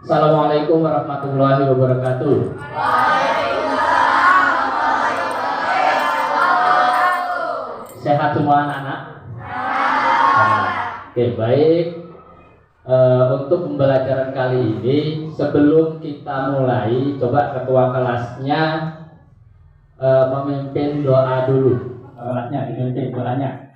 Assalamualaikum warahmatullahi wabarakatuh. Sehat semua anak-anak? Oke, baik. Untuk pembelajaran kali ini, sebelum kita mulai, coba ketua kelasnya memimpin doa dulu. Kelasnya dipimpin doanya.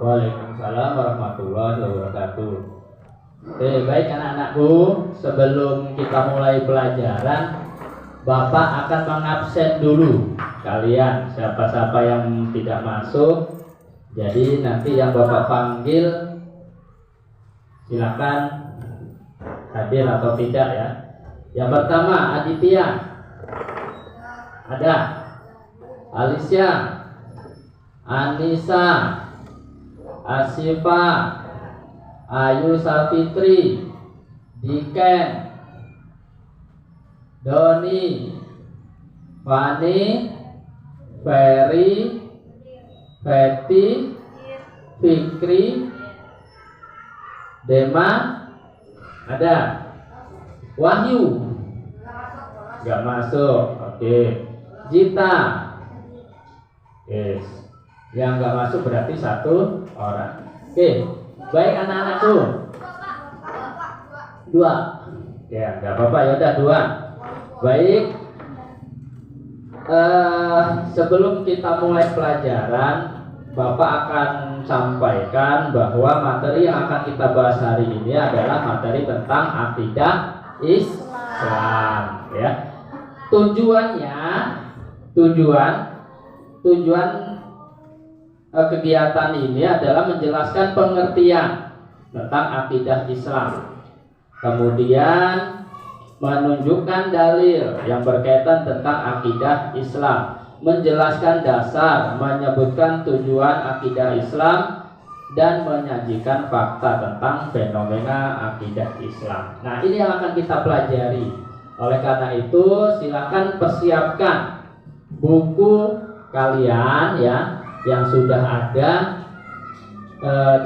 Waalaikumsalam warahmatullahi wabarakatuh. Baik anak-anakku, sebelum kita mulai pelajaran, Bapak akan mengabsen dulu kalian siapa-siapa yang tidak masuk. Jadi nanti yang Bapak panggil silakan hadir atau tidak ya. Yang pertama Aditya, ada. Alicia, Anissa, Asifa, Ayu Salfitri, Diken, Doni, Fani, Ferry, Feti, Fikri, Dema, ada. Wahyu nggak masuk. Oke. Jita, yes. Yang nggak masuk berarti satu orang. Oke, baik anak-anakku. Dua. Ya, nggak apa-apa ya, udah dua. Baik. Sebelum kita mulai pelajaran, Bapak akan sampaikan bahwa materi yang akan kita bahas hari ini adalah materi tentang akidah Islam. Ya. Tujuan kegiatan ini adalah menjelaskan pengertian tentang akidah Islam, kemudian menunjukkan dalil yang berkaitan tentang akidah Islam, menjelaskan dasar, menyebutkan tujuan akidah Islam, dan menyajikan fakta tentang fenomena akidah Islam. Nah, ini yang akan kita pelajari. Oleh karena itu, silakan persiapkan buku kalian ya yang sudah ada,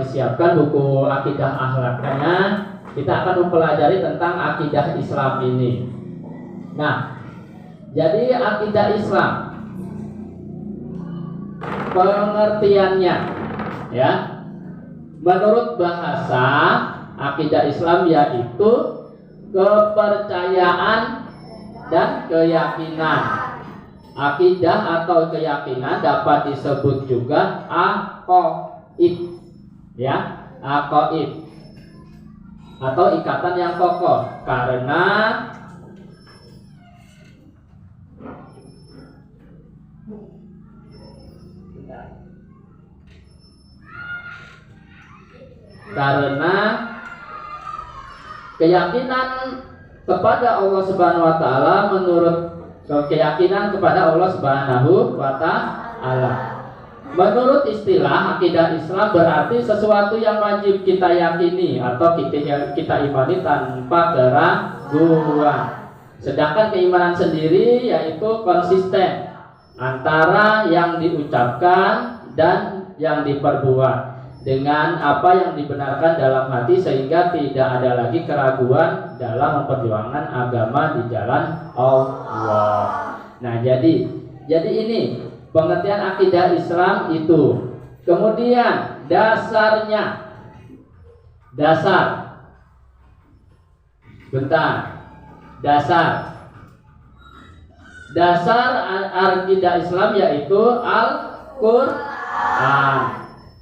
disiapkan buku akidah akhlaknya. Kita akan mempelajari tentang akidah Islam ini. Nah, jadi akidah Islam pengertiannya ya, menurut bahasa akidah Islam yaitu kepercayaan dan keyakinan. Akidah atau keyakinan dapat disebut juga aqaid, ya, aqaid atau ikatan yang kokoh, karena keyakinan kepada Allah Subhanahu wa taala menurut keyakinan kepada Allah Subhanahu wa taala. Menurut istilah akidah Islam berarti sesuatu yang wajib kita yakini atau kita imani tanpa keraguan. Sedangkan keimanan sendiri yaitu konsisten antara yang diucapkan dan yang diperbuat dengan apa yang dibenarkan dalam hati, sehingga tidak ada lagi keraguan dalam memperjuangkan agama di jalan Allah. Nah, jadi ini pengertian akidah Islam itu. Kemudian dasarnya, dasar akidah Islam yaitu Al-Quran.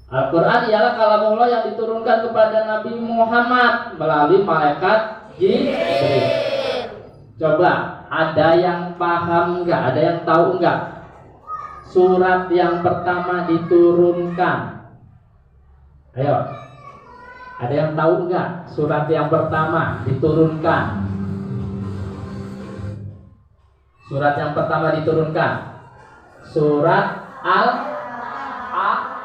Al-Quran ialah kalamullah yang diturunkan kepada Nabi Muhammad melalui malaikat Jibril. Coba, ada yang paham enggak? Ada yang tahu enggak? Surat yang pertama diturunkan. Ayo. Ada yang tahu enggak? Surat yang pertama diturunkan. Surat yang pertama diturunkan. Surat Al-Alaq,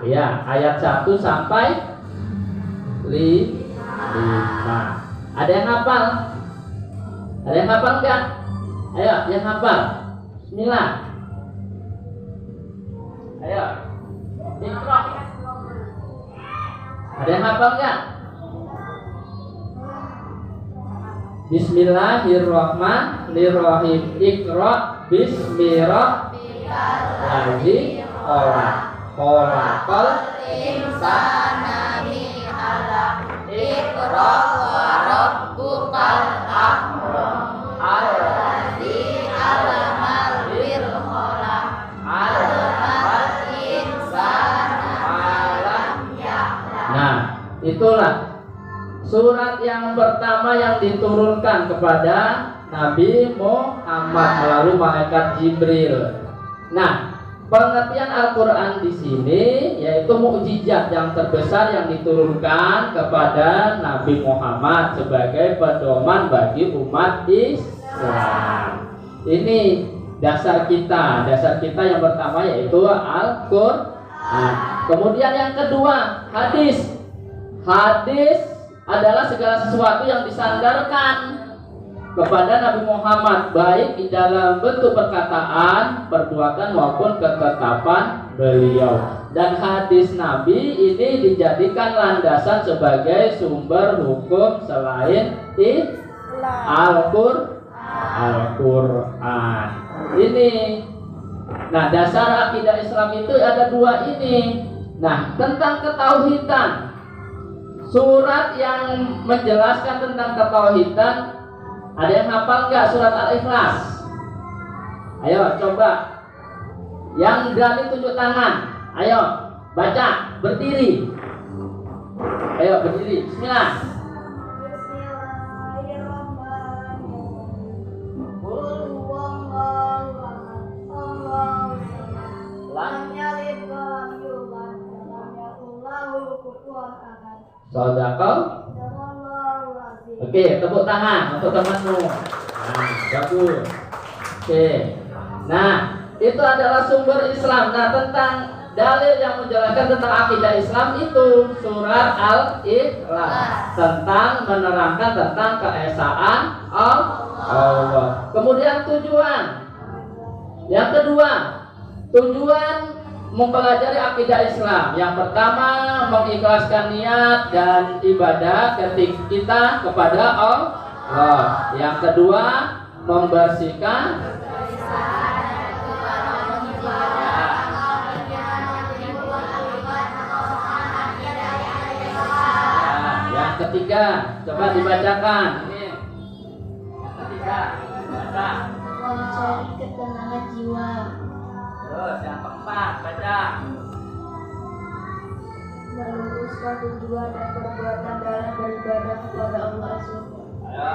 ya, ayat 1 sampai 5. Ada yang hafal? Ada yang hafal enggak? Ayo, yang hafal. Bismillah. Ayo. Iqra. Ada yang hafal enggak? Bismillahirrahmanirrahim. Iqra bismi rabbikal khalaqal insana min 'alaq. Iqra wa rabbukal akram. Allazi 'allamal bil qalam. 'allamal insana ma lam ya'lam. Nah, itulah surat yang pertama yang diturunkan kepada Nabi Muhammad melalui malaikat Jibril. Nah, pengertian Al-Quran di sini yaitu mukjizat yang terbesar yang diturunkan kepada Nabi Muhammad sebagai pedoman bagi umat Islam. Ini dasar kita yang pertama yaitu Al-Quran. Kemudian yang kedua, hadis. Hadis adalah segala sesuatu yang disandarkan kepada Nabi Muhammad, baik di dalam bentuk perkataan, perbuatan maupun ketetapan beliau. Dan hadis Nabi ini dijadikan landasan sebagai sumber hukum selain Al-Quran. Ini. Nah, dasar akidah Islam itu ada dua ini. Nah, tentang ketauhidan, surat yang menjelaskan tentang ketauhidan, ada yang hafal nggak surat Al-Ikhlas? Ayo coba. Yang berani tunjuk tangan. Ayo baca, berdiri. Ayo berdiri. Bismillah. Sadaqah. Oke, tepuk tangan untuk temanmu. Nah, bagus. Oke. Nah, itu adalah sumber Islam. Nah, tentang dalil yang menjelaskan tentang akidah Islam itu surat Al-Ikhlas, tentang menerangkan tentang keesaan Allah. Kemudian tujuan. Yang kedua, tujuan mempelajari akidah Islam. Yang pertama, mengikhlaskan niat dan ibadah ketika kita kepada Allah. Yang kedua, membersihkan yang ketiga, coba dibacakan. Ini yang ketiga, baca. Mencari ketenangan jiwa. Terus yang keempat, baca. Meluruskan tujuan dan perbuatan dalam beribadah kepada Allah SWT. Ayo,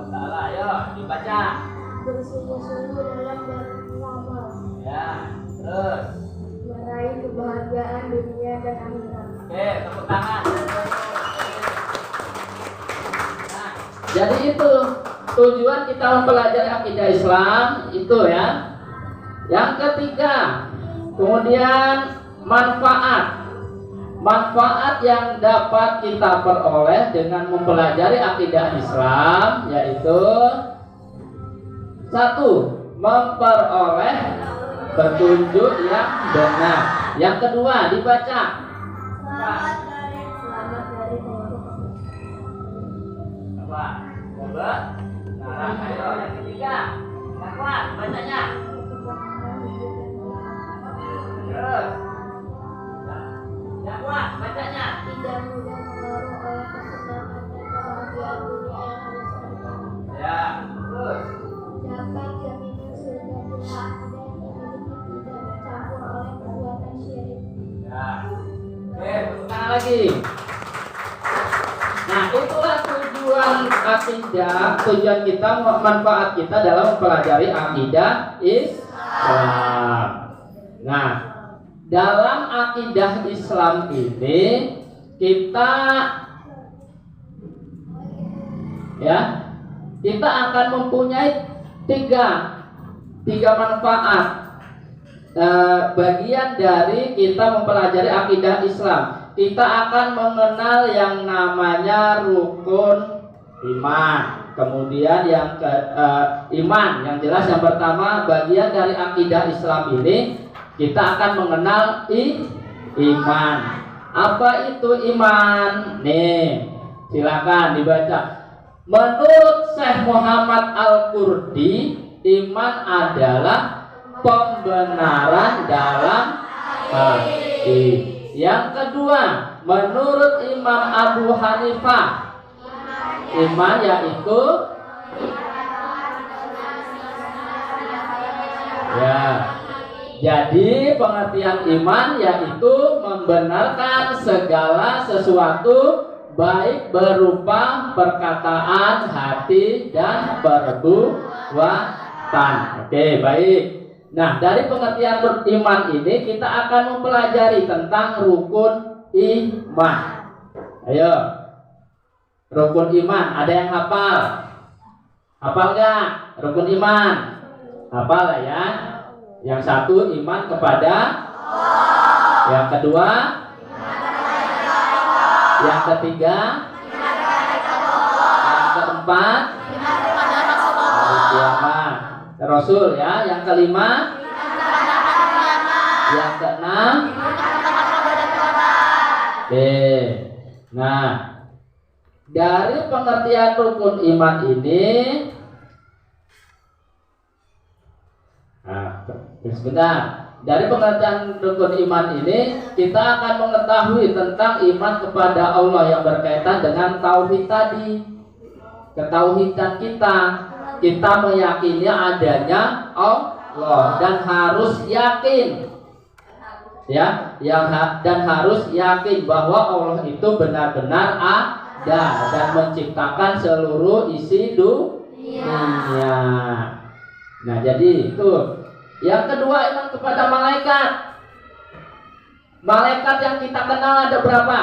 salah, ayo dibaca. Bersungguh-sungguh dalam beramal. Ya, terus. Meraih kebahagiaan dunia dan akhirat. Oke, tepuk tangan. Nah, jadi itu tujuan kita mempelajari akidah Islam itu ya. Yang ketiga, kemudian manfaat yang dapat kita peroleh dengan mempelajari akidah Islam yaitu satu, memperoleh petunjuk yang benar. Yang kedua, dibaca. Selamat dari Apa? Coba. Nah, ayo yang ketiga. Yang kuat, bacanya. Terus. Yang kuat, bacanya. tidak mudah mengaruh oleh kesenangan dan kebahagiaan dunia yang ada sekarang. Ya, terus. Dapat jaminan surga pula dan dimiliki tidak tercampur oleh perbuatan syirik. Ya. Oke, tepuk tangan lagi. Nah, itulah tujuan akidah, tujuan kita, manfaat kita dalam mempelajari akidah Islam. Nah, dalam akidah Islam ini kita akan mempunyai tiga manfaat bagian dari kita mempelajari akidah Islam. Kita akan mengenal yang namanya rukun iman. Kemudian yang iman, yang jelas yang pertama bagian dari akidah Islam ini kita akan mengenal iman. Apa itu iman? Nih, silakan dibaca. Menurut Syekh Muhammad Al-Qurdi, iman adalah pembenaran dalam hati. Yang kedua, menurut Imam Abu Hanifah, iman yaitu jadi pengertian iman yaitu membenarkan segala sesuatu baik berupa perkataan, hati, dan perbuatan. Oke, baik. Nah, dari pengertian beriman ini kita akan mempelajari tentang rukun iman. Ayo, rukun iman. Ada yang hafal? Hafal nggak? Rukun iman. Hafal ya? Yang satu iman kepada Allah. Yang kedua, yang ketiga, yang keempat, Rasul ya. Yang kelima, yang keenam. Oke. Nah, dari pengertian rukun iman ini, sebentar. Dari pengertian rukun iman ini, kita akan mengetahui tentang iman kepada Allah yang berkaitan dengan tauhid tadi. Ketauhidan kita meyakini adanya Allah dan harus yakin dan harus yakin bahwa Allah itu benar-benar ada dan menciptakan seluruh isi dunia. Nah, jadi itu. Yang kedua, iman kepada malaikat. Malaikat yang kita kenal ada berapa?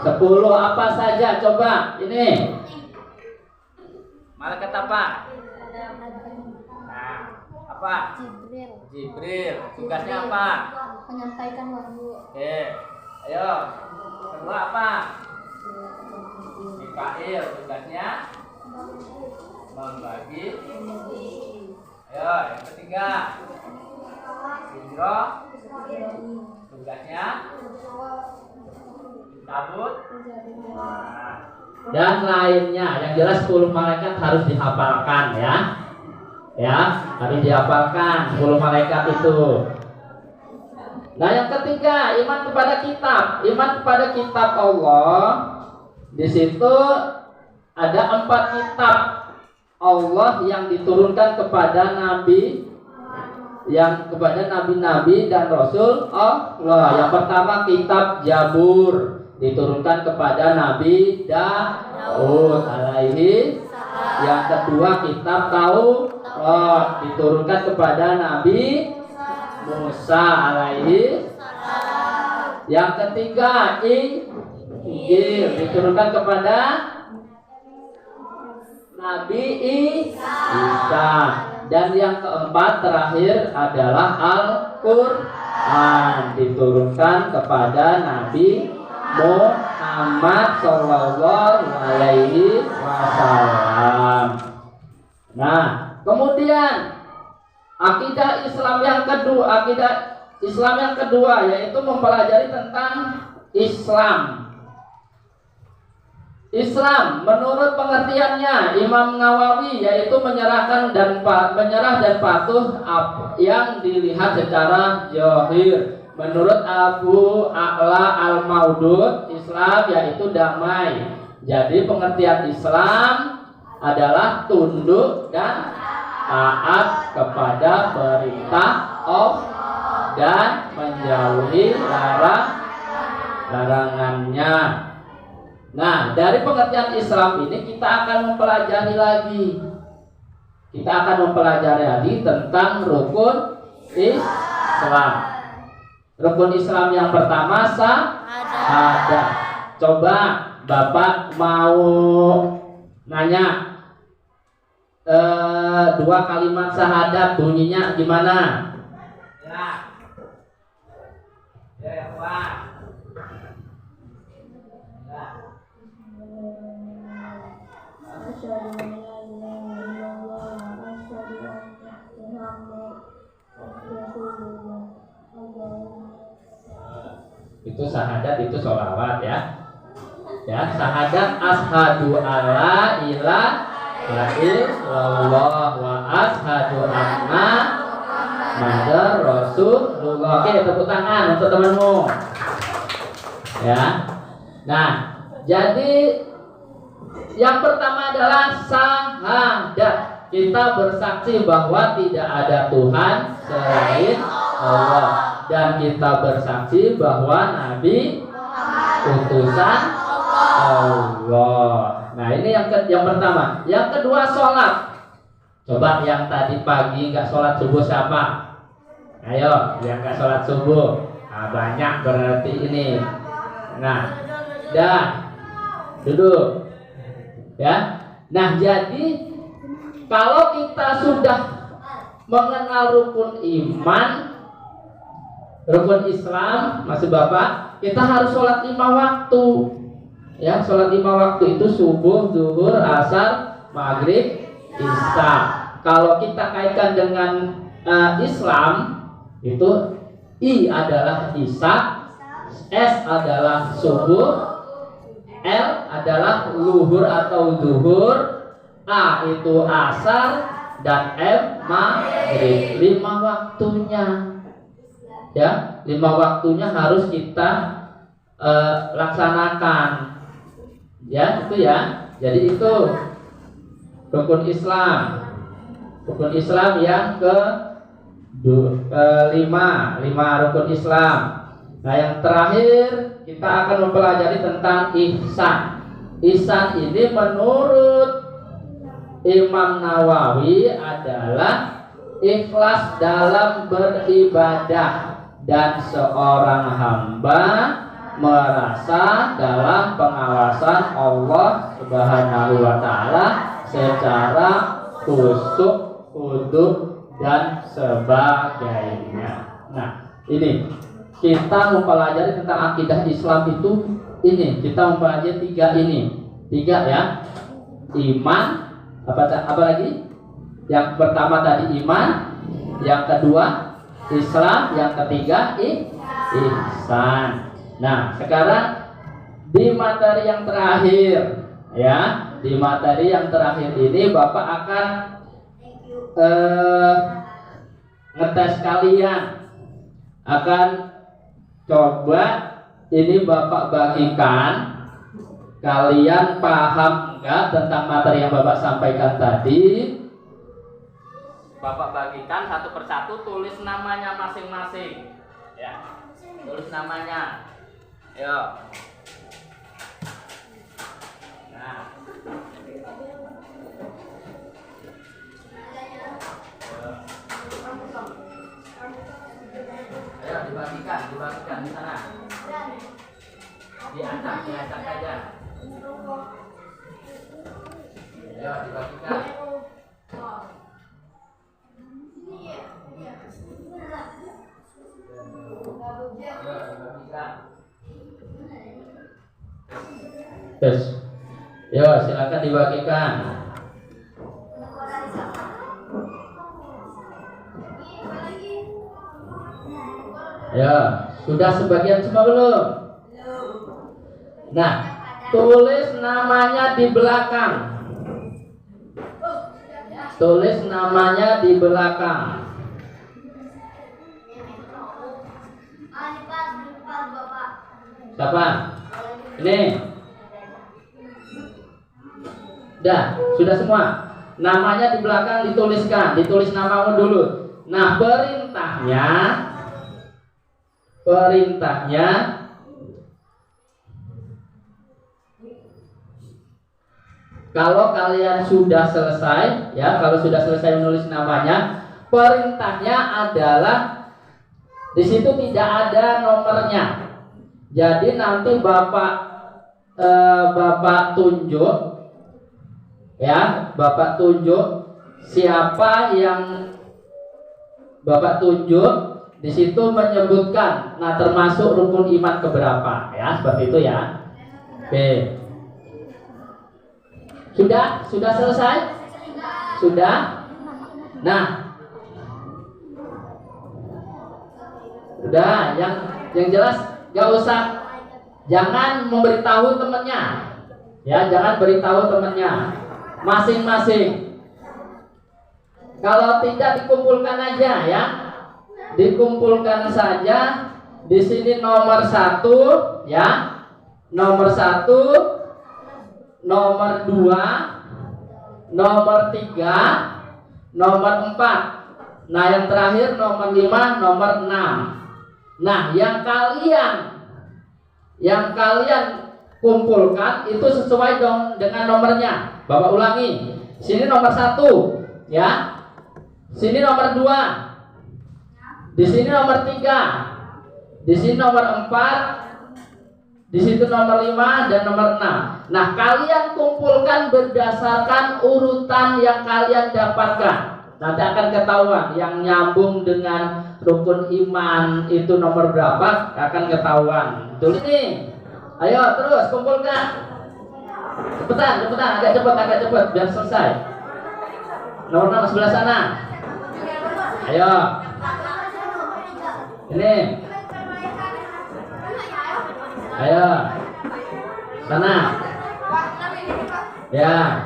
10. Apa saja? Coba ini. Malaikat apa? Nah, apa? Jibril. Tugasnya apa? Menyampaikan wahyu. Oke. Ayo. Kedua apa? Mikail. Tugasnya membagi. Ayo, yang ketiga. Indro. Tugasnya cabut. Dan lainnya. Yang jelas 10 malaikat harus dihafalkan ya. Harus dihafalkan 10 malaikat itu. Nah, yang ketiga, iman kepada kitab. Iman kepada kitab Allah Di situ ada 4 kitab Allah yang diturunkan kepada nabi, yang kepada nabi-nabi dan rasul Allah. Yang pertama kitab Zabur diturunkan kepada Nabi Daud alaihi. Yang kedua kitab Taurat diturunkan kepada Nabi Musa alaihi. Yang ketiga Injil diturunkan kepada Nabi Isa. Dan yang keempat terakhir adalah Al-Quran diturunkan kepada Nabi Muhammad Sallallahu Alaihi Wasallam. Nah, kemudian akidah Islam yang kedua yaitu mempelajari tentang Islam. Islam menurut pengertiannya Imam Nawawi yaitu menyerah dan patuh yang dilihat secara zahir. Menurut Abu A'la Al-Maudud, Islam yaitu damai. Jadi pengertian Islam adalah tunduk dan taat kepada perintah Allah dan menjauhi larangannya. Nah, dari pengertian Islam ini kita akan mempelajari lagi. Kita akan mempelajari lagi tentang rukun Islam. Rukun Islam yang pertama syahadat. Coba Bapak mau nanya 2 kalimat syahadat bunyinya gimana? Itu syahadat, itu sholawat ya. Ya, syahadat asyhadu alla ilaha illallah wa asyhadu anna Muhammadar Rasulullah. Oke, tepuk tangan untuk temanmu. Ya. Nah, jadi yang pertama adalah syahadat. Kita bersaksi bahwa tidak ada Tuhan selain Allah. Dan kita bersaksi bahwa Nabi utusan Allah. Nah, ini yang pertama. Yang kedua sholat. Coba yang tadi pagi nggak sholat subuh siapa? Ayo, yang nggak sholat subuh. Nah, banyak berarti ini. Nah, dah duduk. Ya. Nah, jadi kalau kita sudah mengenal rukun iman, rukun Islam, masih Bapak, kita harus sholat 5 waktu. Ya, sholat 5 waktu itu subuh, zuhur, asar, maghrib, isya. Kalau kita kaitkan dengan Islam, itu I adalah isya, S adalah subuh, L adalah luhur atau zuhur, A itu asar, dan M maghrib. 5 waktunya. Ya, 5 waktunya harus kita laksanakan. Ya, itu ya. Jadi itu rukun Islam. Rukun Islam yang ke-5 rukun Islam. Nah, yang terakhir kita akan mempelajari tentang ihsan. Ihsan ini menurut Imam Nawawi adalah ikhlas dalam beribadah dan seorang hamba merasa dalam pengawasan Allah Subhanahu wa taala secara khusyuk, khudu dan sebagainya. Nah, ini kita mempelajari tentang akidah Islam itu ini, kita mempelajari 3 ini. 3 ya. Iman, apa lagi? Yang pertama tadi iman, yang kedua Islam, yang ketiga ihsan. Nah, sekarang di materi yang terakhir ya, di materi yang terakhir ini Bapak akan ngetes kalian. Akan coba ini Bapak bagikan Kalian paham enggak tentang materi yang Bapak sampaikan tadi? Bapak bagikan satu persatu, tulis namanya masing-masing. Ya, tulis namanya. Ayo. Nah. Ayo dibagikan di sana. Diacak aja. Ayo dibagikan. Yes. Yo, silakan dibagikan. Ya, sudah sebagian semua belum? Nah, tulis namanya di belakang. Tulis namanya di belakang. Siapa? Ini. Dah, sudah semua. Namanya di belakang dituliskan, ditulis namamu dulu. Nah, perintahnya kalau kalian sudah selesai, ya, kalau sudah selesai menulis namanya, perintahnya adalah di situ tidak ada nomornya. Jadi nanti Bapak tunjuk, ya, Bapak tunjuk siapa yang Bapak tunjuk. Di situ menyebutkan, nah termasuk rukun iman keberapa, ya, seperti itu ya. Oke. Sudah selesai? Sudah? Nah, udah, yang jelas gak usah, jangan memberitahu temennya, ya, jangan beritahu temennya, masing-masing. Kalau tidak dikumpulkan aja, ya, dikumpulkan saja. Di sini nomor 1, ya, nomor 1, nomor 2, nomor 3, nomor 4. Nah, yang terakhir nomor 5, nomor 6. Nah, yang kalian kumpulkan itu sesuai dong dengan nomornya. Bapak ulangi. Sini nomor 1, ya. Sini nomor 2. Di sini nomor 3. Di sini nomor 4. Di situ nomor 5 dan nomor 6. Nah, kalian kumpulkan berdasarkan urutan yang kalian dapatkan. Nanti akan ketahuan yang nyambung dengan rukun iman itu nomor berapa, akan ketahuan. Tulis nih. Ayo terus kumpulkan. Cepetan, agak cepat biar selesai. Nomor 6 sebelah sana. Ayo. Ini. Ayo. Sana. Ya.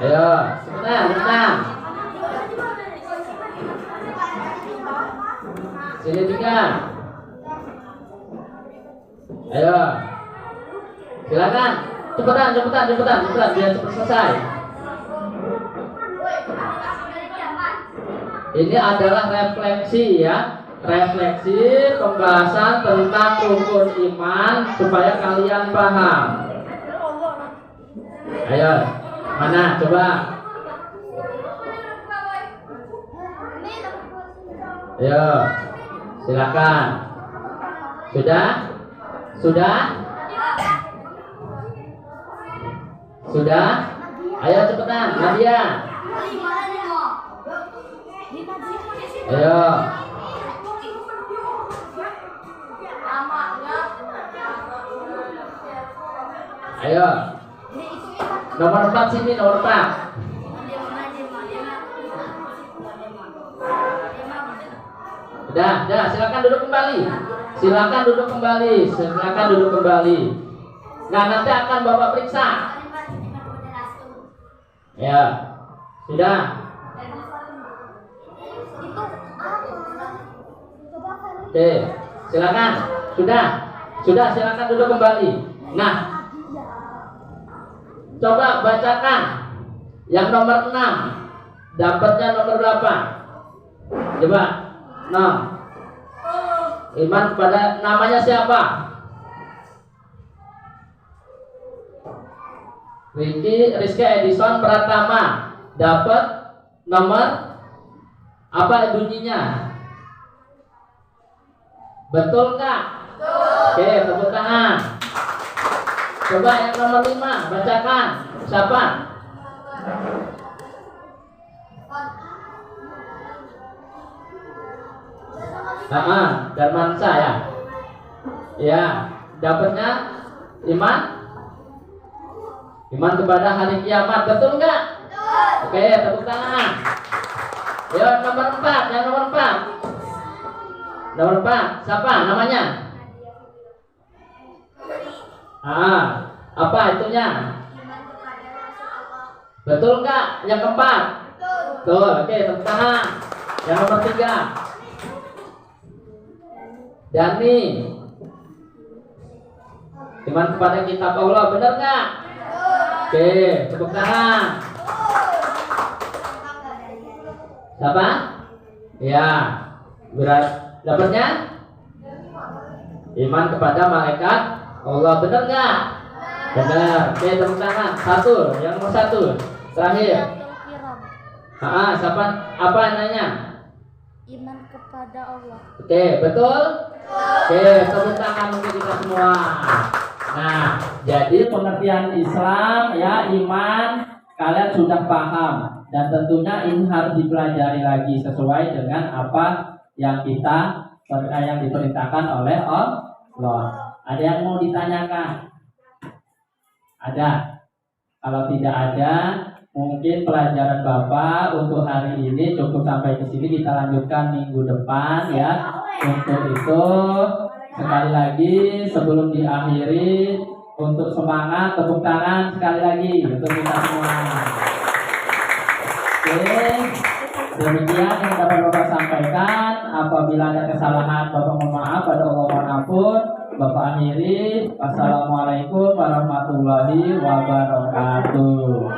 Ayo, cepetan. Sini 3. Ayo. Silakan. Cepetan biar cepat selesai. Ini adalah refleksi, ya. Refleksi pembahasan tentang rukun iman supaya kalian paham. Ayo, mana coba? Ayo, silakan. Sudah? Ayo cepetan, Nadia. Ayo. Ayo. Nomor 4 sini, nomor 4. Udah, silakan duduk kembali. Nah, nanti akan Bapak periksa. Ya. Sudah. Oke, silakan. Sudah. Sudah, silakan duduk kembali. Nah, coba bacakan yang nomor 6. Dapatnya nomor berapa? Coba. 6. Iman kepada, namanya siapa? Rizky Edison Pratama. Dapat nomor apa bunyinya? Betul nggak? Oke, tepuk tangan. Coba yang nomor 5, bacakan. Siapa? Darmansa ya. Ya, dapatnya iman. Iman kepada hari kiamat, betul nggak? Oke, tepuk tangan. Ya, nomor 4, yang nomor 4. Nomor 4, siapa namanya? Apa itunya? Betul nggak? Yang keempat? Betul. Oke, tepuk tangan. Yang nomor 3. Dani. Iman kepada kitab Allah, benar nggak? Oke, tepuk tangan. Siapa? Ya, berat. Dapatnya? Iman kepada malaikat Allah, benar nggak? Benar. Oke, tepuk tangan. 1, yang nomor 1. Terakhir. Siapa? Apa nanya? Iman kepada Allah. Oke, betul? Oke, tepuk tangan untuk kita semua. Nah, jadi pengertian Islam ya, iman kalian sudah paham, dan tentunya ini harus dipelajari lagi sesuai dengan apa yang yang diperintahkan oleh Allah. Ada yang mau ditanyakan? Ada? Kalau tidak ada, mungkin pelajaran Bapak untuk hari ini cukup sampai di sini. Kita lanjutkan minggu depan ya. Untuk itu sekali lagi sebelum diakhiri, untuk semangat tepuk tangan sekali lagi untuk kita semua. Oke, demikian yang dapat Bapak sampaikan. Apabila ada kesalahan, Bapak mohon maaf, pada Allah mohon ampun. Bapak akhiri. Wassalamualaikum warahmatullahi wabarakatuh.